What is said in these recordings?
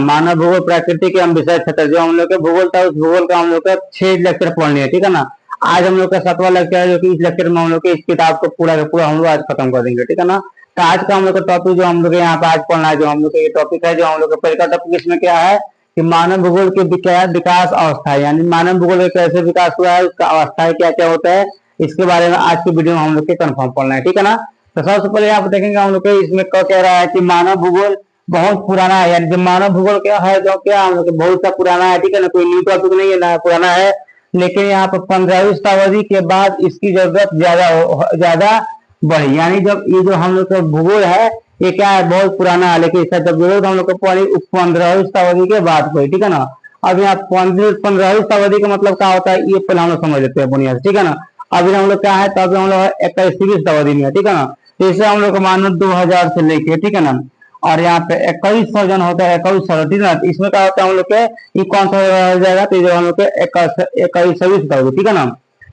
मानव भूगोल प्राकृतिक एवं विषय क्षेत्र, जो हम लोग के भूगोल था उस भूगोल का हम लोग का 6 लेक्चर पढ़ने है, ठीक है ना। आज हम लोग का 7वां लेक्चर है, जो कि इस लेक्चर में हम लोग के इस किताब को पूरा का पूरा हम लोग आज खत्म कर देंगे, ठीक है ना। तो आज का हम लोग का टॉपिक जो हम लोग यहाँ पे आज पढ़ना है, जो हम लोग का ये टॉपिक है, जो हम लोग का पहले का टॉपिक इसमें क्या है कि मानव भूगोल के विकास अवस्था, यानी मानव भूगोल का कैसे विकास हुआ है, उसका अवस्थाएं क्या क्या होता है, इसके बारे में आज की वीडियो में हम लोग के कंफर्म पढ़ना है, ठीक है ना। तो सबसे पहले आप देखेंगे हम लोग इसमें क्या कह रहा है कि मानव भूगोल बहुत पुराना है, यानी जो मानव भूगोल क्या है, जो क्या हम लोग बहुत सा पुराना है, ठीक है ना, कोई न्यू टॉपिक नहीं है ना, पुराना है। लेकिन यहाँ पर 15वीं शताब्दी के बाद इसकी जरूरत ज्यादा बढ़ी, यानी जब ये जो हम लोग का भूगोल है ये क्या है, बहुत पुराना है, लेकिन इसका जब जरूरत हम लोग को पड़ी 15वीं शताब्दी के बाद पड़ी, ठीक है ना। अब यहाँ 15वीं शताब्दी का मतलब क्या होता है, ये पहले हम लोग समझ लेते हैं बुनियाद, ठीक है ना। अभी हम लोग क्या है, तब हम लोग 21वीं शताब्दी में है, ठीक है ना। तो इसे हम लोग मानो 2000 से लेके, ठीक है ना, और यहाँ पे 2100 जन होता है, 2100, ठीक है ना। इसमें क्या होता है हम लोग के ये कौन सा हो जाएगा, तो जो हम लोग के 21वीं शताब्दी, ठीक है ना,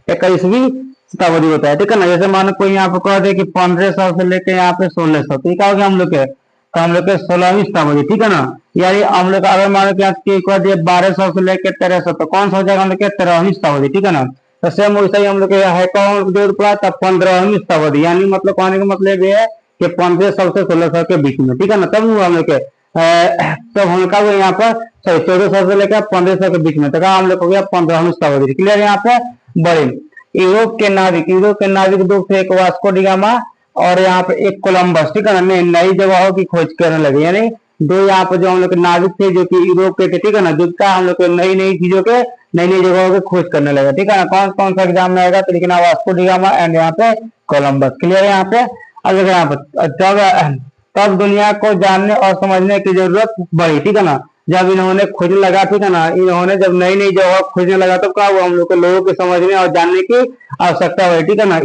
21वीं शताब्दी होता है, ठीक है ना। जैसे मानो कोई यहाँ पे कह दे कि 1500 से लेके यहाँ पे 1600, तो ये क्या हो गया हम लोग के, तो हम लोग के 16वीं शताब्दी, ठीक है ना। यानी हम लोग अगर मानो कि कह दिए 1200 से लेके 1300, तो कौन सा हो जाएगा हम लोग के 13वीं शताब्दी, ठीक है ना। तो सेम वैसा ही हम लोग है कौन जोड़ पड़ा तब 15वीं शताब्दी, यानी मतलब कहने का मतलब ये है कि 1500 से 1600 के बीच में, ठीक है ना। तब हम लोग के तब हम लोग का यहाँ पर 1400 से लेकर 1500 के बीच में, तो हम लोग हो गया 15वीं शताब्दी, क्लियर। यहाँ पे बड़े यूरोप के नाविक दो थे, एक वास्को डी गामा और यहाँ पे एक कोलंबस, ठीक है ना, नई जगहों की खोज करने लगे, यानी दो यहाँ पे जो हम लोग नाविक थे जो कि यूरोप के थे, ठीक है ना, जो का हम लोग नई नई चीजों के नई नई जगहों की खोज करने लगे, ठीक है ना। कौन कौन सा एग्जाम में आएगा, तो लिखना वास्को डी गामा एंड यहाँ पे कोलंबस, क्लियर है यहाँ पे। अब यहाँ पे तब दुनिया को जानने और समझने की जरूरत बढ़ी, ठीक है ना। जब इन्होंने खोजने लगा, ठीक है ना, इन्होंने जब नई नई जगह खोजने लगा तो क्या हुआ, हम लोग को लोगों के समझने और जानने की आवश्यकता हुई, ठीक है ना।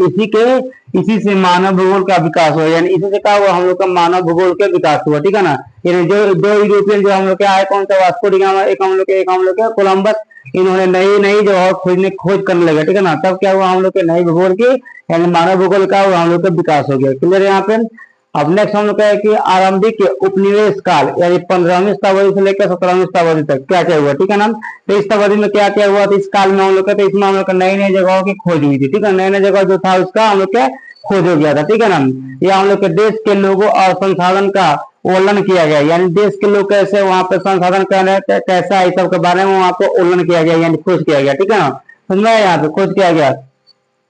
इसी से मानव भूगोल का विकास हुआ, यानी इसी से क्या हुआ, हम लोग का मानव भूगोल का विकास हुआ, ठीक है ना। यानी जो दो यूरोपियन जो हम लोग के आए, कौन सा वास्को डी गामा, एक हम लोग के कोलंबस, इन्होंने नई नई जगह खोज करने लगे, ठीक है ना। तब क्या हुआ, हम लोग के नई भूगोल की यानी मानव भूगोल का हुआ, हम लोग का विकास हो गया, क्लियर है यहाँ पे। अब नेक्स्ट हम लोग का है कि आरंभिक उपनिवेश काल, यानी 15वीं शताब्दी से लेकर 17वीं शताब्दी तक क्या क्या हुआ, ठीक है ना। तो इस शताब्दी में क्या क्या हुआ, तो इस काल में हम लोग का, तो इसमें हम लोग नई नई जगहों की खोज हुई थी, ठीक है। नई नई जगह जो था उसका हम लोग का खोज हो गया था, ठीक है ना। ये हम लोग के देश के लोगों और संसाधन का वर्णन किया गया, यानी देश के लोग कैसे वहां पे संसाधन कैसा है, सब के बारे में वहां पे वर्णन किया गया, यानी खोज किया गया, ठीक है ना। समझ में यहाँ पे खोज किया गया,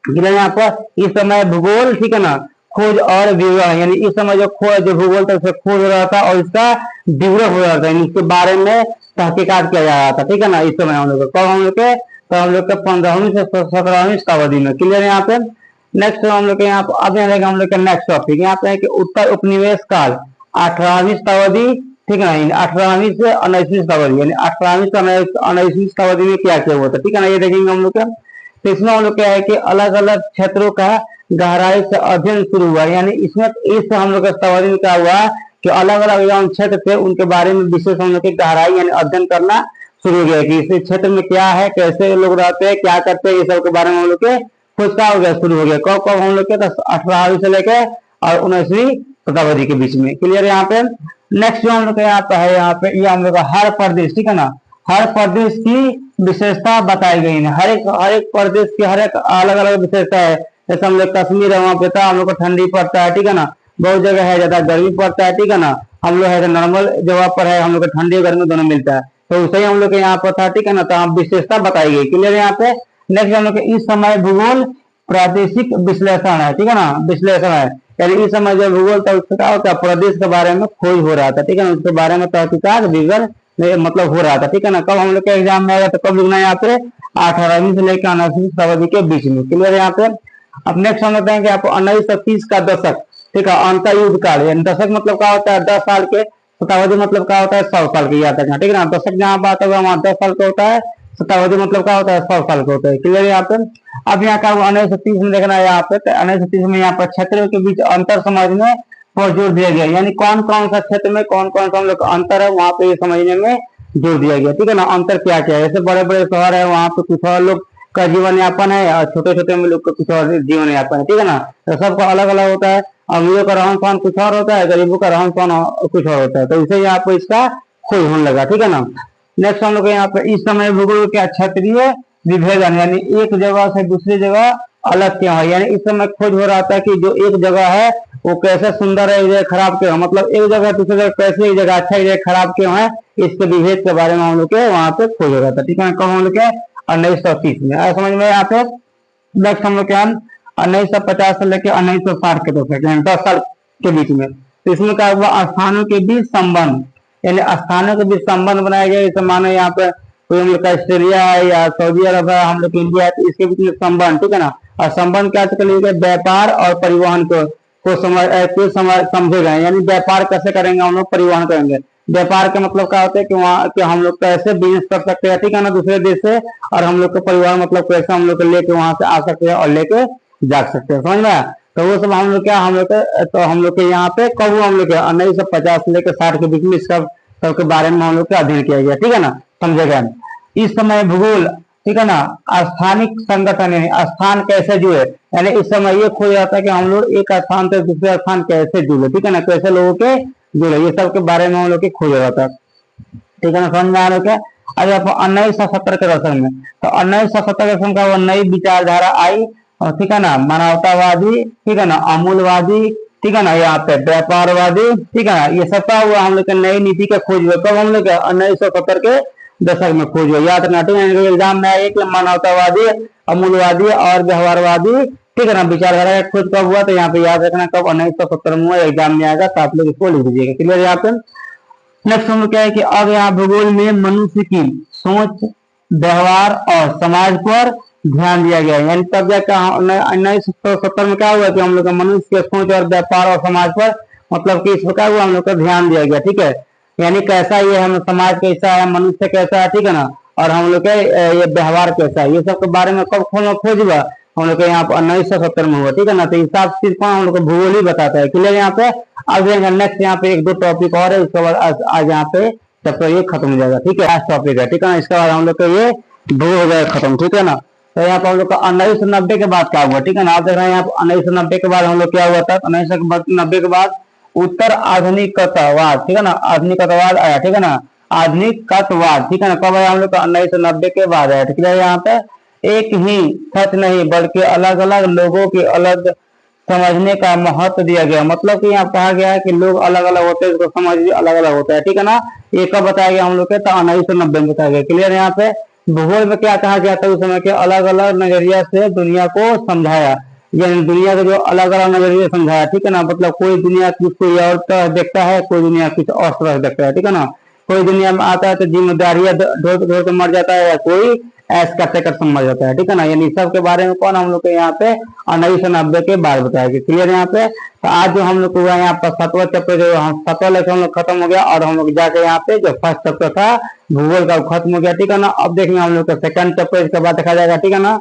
यहाँ पर इस समय भूगोल, ठीक है ना, खोज और विवरण, यानी इस समय जो भूगोल था खोज हो रहा था और इसका विवरण हो रहा था, यानी इसके बारे में तहकीकात किया जा रहा था, ठीक है ना। इस समय हम लोग कब हम लोग के, तो हम लोग के 15वीं से 17वीं शताब्दी में, क्लियर है यहाँ पे। नेक्स्ट हम लोग के यहाँ पे अब यहाँ हम लोग के नेक्स्ट टॉपिक यहाँ पे है कि उत्तर उपनिवेश काल 18वीं शताब्दी, ठीक है ना, 18वीं से 19वीं शताब्दी, यानी 18वीं से 19वीं शताब्दी में क्या क्या हुआ था, ठीक है ना, ये देखेंगे हम लोग का। तो इसमें हम लोग क्या है कि अलग अलग क्षेत्रों का गहराई से अध्ययन शुरू हुआ, यानी इसमें इस हम लोग शताब्दी में क्या हुआ कि अलग अलग जो क्षेत्र थे उनके बारे में विशेष हम लोग की गहराई यानी अध्ययन करना शुरू हो गया कि इस क्षेत्र में क्या है, कैसे लोग रहते हैं, क्या करते हैं, ये सब के बारे में हम लोग के खोज का हो गया शुरू हो गया। कब कब हम लोग के 18वीं से लेकर और 19वीं शताब्दी के बीच में, क्लियर है यहाँ पे। नेक्स्ट जो हम लोग यहाँ पे है, यहाँ पे ये हम लोग हर प्रदेश, ठीक है ना, हर प्रदेश की विशेषता बताई गई है, हर एक प्रदेश की हर एक अलग अलग विशेषता है। जैसे हम लोग कश्मीर है, वहाँ पे था हम लोग को ठंडी पड़ता है, ठीक है ना, बहुत जगह है ज्यादा गर्मी पड़ता है, ठीक है ना। हम लोग है नॉर्मल जगह पर है, हम लोग को ठंडी गर्मी दोनों मिलता है, तो उसे ही हम लोग के यहाँ पर था, ठीक है ना। तो हम विशेषता बताई गई, क्लियर है यहाँ पे। नेक्स्ट हम लोग इस समय भूगोल प्रादेशिक विश्लेषण है, ठीक है ना, विश्लेषण है, यानी इस समय जो भूगोल था उसका क्या होता है, प्रदेश के बारे में खोज हो रहा था, ठीक है ना, उसके बारे में तहकीकात विवरण मतलब हो रहा था, ठीक है ना। कब हम लोग के एग्जाम में आएगा, तो कब लिखना है यहाँ पे 18वीं से लेकर 19वीं शताब्दी के बीच में, क्लियर है यहाँ पे। अब नेक्स्ट हम बताएंगे आपको 1930 का दशक, ठीक है, अंतर युद्ध काल, यानी दशक मतलब क्या होता है 10 साल के, शताब्दी मतलब क्या होता है 100 साल की याद रखना, ठीक है ना। दशक जहाँ बात होगा वहाँ 10 साल का होता है, शताब्दी मतलब क्या होता है 100 साल का होता है, क्लियर है यहाँ पे। अब यहाँ का 1930 में देखना है यहाँ पे, 1930 में यहाँ पर क्षेत्रों के बीच अंतर समझने पर जोर दिया गया, यानी कौन कौन सा क्षेत्र में कौन कौन सा हम लोग अंतर है वहां पे ये समझने में जोर दिया गया, ठीक है ना। अंतर क्या क्या है, जैसे बड़े बड़े शहर है वहां पे कुछ और लोग का जीवन यापन है और छोटे छोटे में लोग का कुछ और जीवन यापन है, ठीक है ना। तो सबका अलग अलग होता है, अमीरों का रहन सहन कुछ और होता है, गरीबों का रहन सहन कुछ और होता है, तो इसे यहाँ पे इसका खोज होने लगा, ठीक है ना। नेक्स्ट हम लोग यहाँ पे इस समय भूगोल क्या क्षत्रिय विभेदन, यानी एक जगह से दूसरी जगह अलग क्यों है, यानी इस समय खोज हो रहा था कि जो एक जगह है वो कैसे सुंदर है, एक जगह खराब क्यों है, मतलब एक जगह दूसरी जगह कैसे, एक जगह अच्छा एक जगह खराब क्यों है, इसके विभेद के बारे में हम लोग के वहां पे खोज हो रहा था, ठीक है। कब हम लोग के 1930 में आया समझ में यहाँ पे। नेक्स्ट हम लोग क्या 1950 से लेकर 1960 के दशक, यानी 10 साल के बीच में। तो इसमें क्या हुआ, स्थानों के बीच संबंध, यानी स्थानों के बीच संबंध बनाया गया। जैसे मानो यहाँ पे कोई हम लोग का ऑस्ट्रेलिया है या सऊदी अरब है, हम लोग इंडिया है, तो इसके बीच में संबंध, ठीक है ना। और संबंध क्या चलिए, व्यापार और परिवहन को समझेगा, यानी व्यापार कैसे करेंगे हम लोग, परिवहन करेंगे। व्यापार का मतलब क्या होता है कि वहाँ कि हम लोग कैसे बिजनेस कर सकते हैं, ठीक है ना, दूसरे देश से, और हम लोग का परिवहन मतलब कैसे हम लोग लेके वहां से आ सकते हैं और लेके जा सकते हैं, समझ में आया। तो वो सब हम लोग क्या हम लोग तो हम लोग के यहाँ पे कब हम लोग 1950 से लेकर 60 के बीच में सब के बारे में हम लोग का अध्ययन किया गया, ठीक है ना, समझेगा। इस समय भूगोल, ठीक है ना, स्थानिक संगठन यानी स्थान कैसे जुड़े, यानी इस समय ये खोज जाता है कि हम लोग एक स्थान से दूसरे स्थान कैसे जुड़े, ठीक है ना, कैसे लोगों के जुड़े, ये सब के बारे में हम लोग की खोज जाता है, ठीक है ना, समझ में आ रहा है क्या। अभी आप 1970 के दशक में, तो 1970 के दशक का वो नई विचारधारा आई, ठीक है ना, मानवतावादी, ठीक है ना, अमूलवादी, ठीक है ना, यहाँ पे व्यापारवादी, ठीक है ना, ये सब का हुआ हम लोग के नई नीति का खोज हुआ कब हम लोग 1970 के दशक में खोज हुआ, याद रखना, ठीक है। एग्जाम में आया कि मानवतावादी, अमूलवादी और व्यवहारवादी, ठीक है ना, विचारधारा का खोज कब हुआ, तो यहाँ पे याद रखना कब 1970 में एग्जाम में आएगा, तो आप लोग इसको लिख दीजिएगा, क्लियर यहाँ पे। नेक्स्ट हम लोग क्या है कि अब यहाँ भूगोल में मनुष्य की सोच, व्यवहार और समाज पर ध्यान दिया गया है, यानी तब जाकर 1970 में क्या हुआ कि हम लोग का मनुष्य के सोच और व्यापार और समाज पर मतलब कि इस प्रकार हुआ हम लोग का ध्यान दिया गया, ठीक है, यानी कैसा ये हम समाज कैसा है, मनुष्य कैसा है, ठीक है ना, और हम लोग के ये व्यवहार कैसा है, ये सब के बारे में कब खोज हुआ हम लोग के यहाँ पर 1970 में हुआ, ठीक है ना। तो हिसाब सिर्फ हम लोग को भूगोल ही बताता है, क्लियर यहाँ पे। अब नेक्स्ट यहाँ पे एक दो टॉपिक और है, उसके बाद आज यहाँ पे चैप्टर ये खत्म हो जाएगा, ठीक है, लास्ट टॉपिक है, ठीक है ना, इसके बाद हम लोग का ये भूगोल हो जाएगा खत्म, ठीक है ना। तो यहाँ पर हम लोग का 1990 के बाद क्या हुआ, ठीक है ना, आप देख रहे हैं यहाँ पर 1990 के बाद हम लोग क्या हुआ था, 1990 के बाद उत्तर आधुनिकतावाद, ठीक है ना, आधुनिकतावाद आया, ठीक है ना, आधुनिकतावाद, ठीक है ना, कब आया हम लोग का 1990 के बाद आया, ठीक है। यहाँ पे एक ही सच नहीं बल्कि अलग अलग लोगों के अलग समझने का महत्व दिया गया, मतलब कि यहाँ कहा गया है कि लोग अलग अलग होते हैं, इसको समझ भी अलग अलग होता है, ठीक है ना। ये कब बताया गया हम लोग के, तो 1990 में बताया गया, क्लियर। यहाँ पे भूगोल में क्या कहा गया था उस समय के अलग अलग नजरिया से दुनिया को समझाया, यानी दुनिया को जो अलग अलग नजरिया समझाया, ठीक है ना, मतलब कोई दुनिया कुछ कोई और तरह देखता है, कोई दुनिया कुछ और तरह देखता है, ठीक है ना। कोई दुनिया में आता है तो जिम्मेदारियां ढोल ढोल के मर जाता है, या कोई ऐस करते करते मर जाता है, ठीक है ना। यानी सब के बारे में कौन हम लोग के यहाँ पे 1990 के बाद बताया गया, क्लियर यहाँ पे। तो आज जो हम लोग हुआ यहाँ पर 7वां चैप्टर जो 7वां लेक्चर हम लोग खत्म हो गया, और हम लोग जाके यहाँ पे जो फर्स्ट चैप्टर था भूगोल का खत्म हो गया, ठीक है ना। अब देखेंगे हम लोग का सेकंड चैप्टर, इसके बाद देखा जाएगा, ठीक है ना।